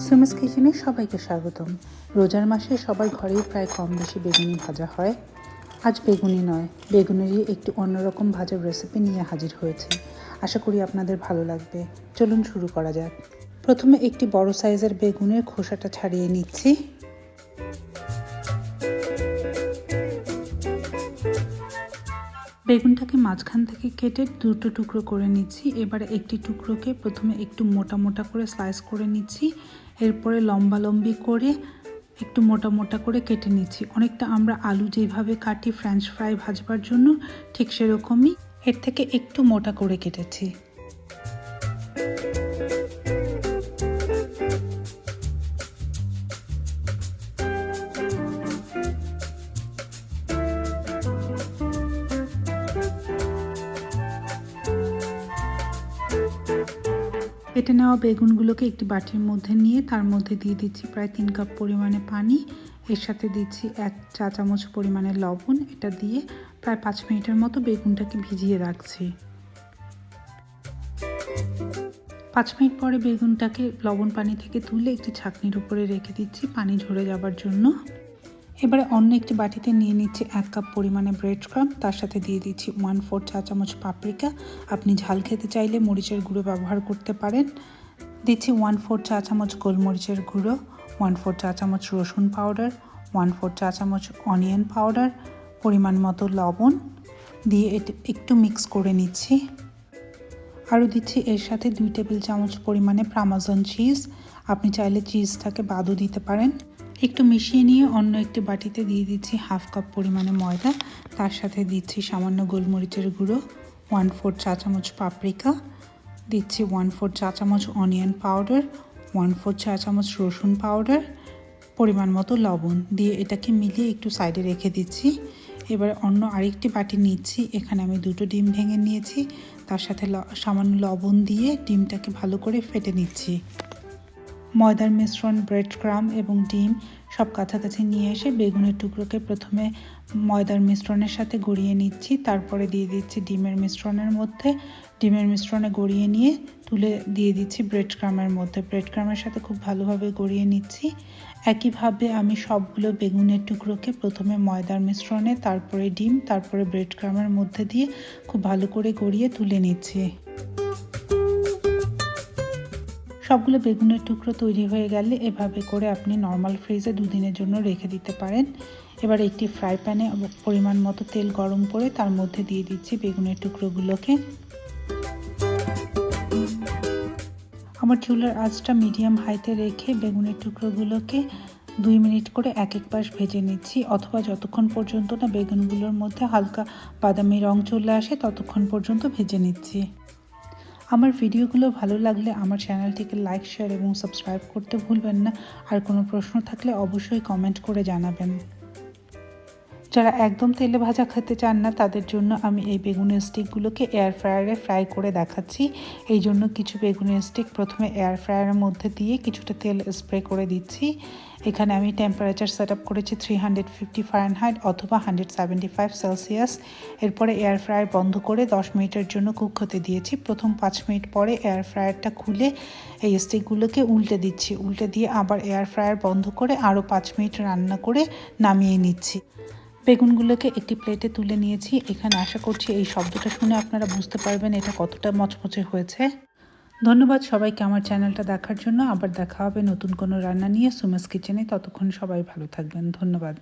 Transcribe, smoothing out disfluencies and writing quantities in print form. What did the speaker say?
সুমাস কিচেনে সবাইকে স্বাগতম। রোজার মাসে সবার ঘরেই প্রায় কম বেশি বেগুনি ভাজা হয়। আজ বেগুনি নয়, বেগুনেরই একটু অন্যরকম ভাজার রেসিপি নিয়ে হাজির হয়েছি। আশা করি আপনাদের ভালো লাগবে। চলুন শুরু করা যাক। প্রথমে একটি বড় সাইজের বেগুনের খোসাটা ছাড়িয়ে নিচ্ছি। বেগুনটাকে মাঝখান থেকে কেটে দুটো টুকরো করে নিচ্ছি। এবারে একটি টুকরোকে প্রথমে একটু মোটা মোটা করে স্লাইস করে নিচ্ছি, এরপরে লম্বা লম্বি করে একটু মোটা মোটা করে কেটে নিচ্ছি। অনেকটা আমরা আলু যেভাবে কাটি ফ্রেঞ্চ ফ্রাই ভাজবার জন্য, ঠিক সেরকমই এর থেকে একটু মোটা করে কেটেছি। কেটে নেওয়া বেগুনগুলোকে একটি বাটির মধ্যে নিয়ে তার মধ্যে দিয়ে দিচ্ছি প্রায় 3 কাপ পরিমাণে পানি। এর সাথে দিচ্ছি 1 চা চামচ পরিমাণে লবণ। এটা দিয়ে প্রায় 5 মিনিটের মতো বেগুনটাকে ভিজিয়ে রাখছি। 5 মিনিট পরে বেগুনটাকে লবণ পানি থেকে তুলে একটি ছাঁকনির উপরে রেখে দিচ্ছি পানি ঝরে যাবার জন্য। এবারে অন্য একটি বাটিতে নিয়ে নিচ্ছি 1 কাপ পরিমাণে ব্রেড ক্রাম্ব। তার সাথে দিয়ে দিচ্ছি 1/4 চা চামচ পাপরিকা। আপনি ঝাল খেতে চাইলে মরিচের গুঁড়ো ব্যবহার করতে পারেন। দিচ্ছি 1/4 চা চামচ গোলমরিচের গুঁড়ো, 1/4 চা চামচ রসুন পাউডার, 1/4 চা চামচ অনিয়ন পাউডার, পরিমাণ মতো লবণ দিয়ে একটু মিক্স করে নিচ্ছি। আরও দিচ্ছি এর সাথে 2 টেবিল চামচ পরিমাণে পার্মেসান চিজ। আপনি চাইলে চিজটাকে বাদও দিতে পারেন। একটু মিশিয়ে নিয়ে অন্য একটি বাটিতে দিয়ে দিচ্ছি 1/2 কাপ পরিমাণে ময়দা। তার সাথে দিচ্ছি সামান্য গোলমরিচের গুঁড়ো, 1/4 চা চামচ পাপরিকা, দিচ্ছি 1/4 চা চামচ অনিয়ন পাউডার, 1/4 চা চামচ রসুন পাউডার, পরিমাণ মতো লবণ দিয়ে এটাকে মিলিয়ে একটু সাইডে রেখে দিচ্ছি। এবার অন্য আরেকটি বাটি নিচ্ছি। এখানে আমি 2টো ডিম ভেঙে নিয়েছি। তার সাথে সামান্য লবণ দিয়ে ডিমটাকে ভালো করে ফেটে নিচ্ছি। ময়দার মিশ্রণ, ব্রেড ক্রাম্ব এবং ডিম সব কাছাকাছি নিয়ে এসে বেগুনের টুকরোকে প্রথমে ময়দার মিশ্রণের সাথে গড়িয়ে নিচ্ছি। তারপরে দিয়ে দিচ্ছি ডিমের মিশ্রণের মধ্যে। ডিমের মিশ্রণে গড়িয়ে নিয়ে তুলে দিয়ে দিচ্ছি ব্রেড ক্রাম্বের মধ্যে। ব্রেড ক্রাম্বের সাথে খুব ভালোভাবে গড়িয়ে নিচ্ছি। একইভাবে আমি সবগুলো বেগুনের টুকরোকে প্রথমে ময়দার মিশ্রণে, তারপরে ডিম, তারপরে ব্রেড ক্রাম্বের মধ্যে দিয়ে খুব ভালো করে গড়িয়ে তুলে নিচ্ছি। সবগুলো বেগুনের টুকরো তৈরি হয়ে গেলে এভাবে করে আপনি নর্মাল ফ্রিজে 2 দিনের জন্য রেখে দিতে পারেন। এবার একটি ফ্রাই প্যানে পরিমাণ মতো তেল গরম করে তার মধ্যে দিয়ে দিচ্ছি বেগুনের টুকরোগুলোকে। আমার চুলার আঁচটা মিডিয়াম হাইতে রেখে বেগুনের টুকরোগুলোকে 2 মিনিট করে এক এক পাশ ভেজে নিচ্ছি, অথবা যতক্ষণ পর্যন্ত না বেগুনগুলোর মধ্যে হালকা বাদামি রং চলে আসে ততক্ষণ পর্যন্ত ভেজে নিচ্ছি। আমার ভিডিওগুলো ভালো লাগলে আমার চ্যানেলটিকে লাইক, শেয়ার এবং সাবস্ক্রাইব করতে ভুলবেন না। আর কোনো প্রশ্ন থাকলে অবশ্যই কমেন্ট করে জানাবেন। যারা একদম তেলে ভাজা খেতে চান না তাদের জন্য আমি এই বেগুনের স্টিকগুলোকে এয়ার ফ্রায়ারে ফ্রাই করে দেখাচ্ছি। এই জন্য কিছু বেগুনের স্টিক প্রথমে এয়ার ফ্রায়ারের মধ্যে দিয়ে কিছুটা তেল স্প্রে করে দিচ্ছি। এখানে আমি টেম্পারেচার সেট আপ করেছি 350 ফারেনহাইট অথবা 175 সেলসিয়াস। এরপরে এয়ার ফ্রায়ার বন্ধ করে 10 মিনিটের জন্য কুক হতে দিয়েছি। প্রথম 5 মিনিট পরে এয়ার ফ্রায়ারটা খুলে এই স্টিকগুলোকে উল্টে দিচ্ছি। উল্টে দিয়ে আবার এয়ার ফ্রায়ার বন্ধ করে আরও 5 মিনিট রান্না করে নামিয়ে নিচ্ছি। বেগুনগুলোকে একটি প্লেটে তুলে নিয়েছি। এখানে আশা করছি এই শব্দটা শুনে আপনারা বুঝতে পারবেন এটা কতটা মচমচে হয়েছে। ধন্যবাদ সবাইকে আমার চ্যানেলটা দেখার জন্য। আবার দেখা হবে নতুন কোনো রান্না নিয়ে সুমাস কিচেনে। ততক্ষণ সবাই ভালো থাকবেন। ধন্যবাদ।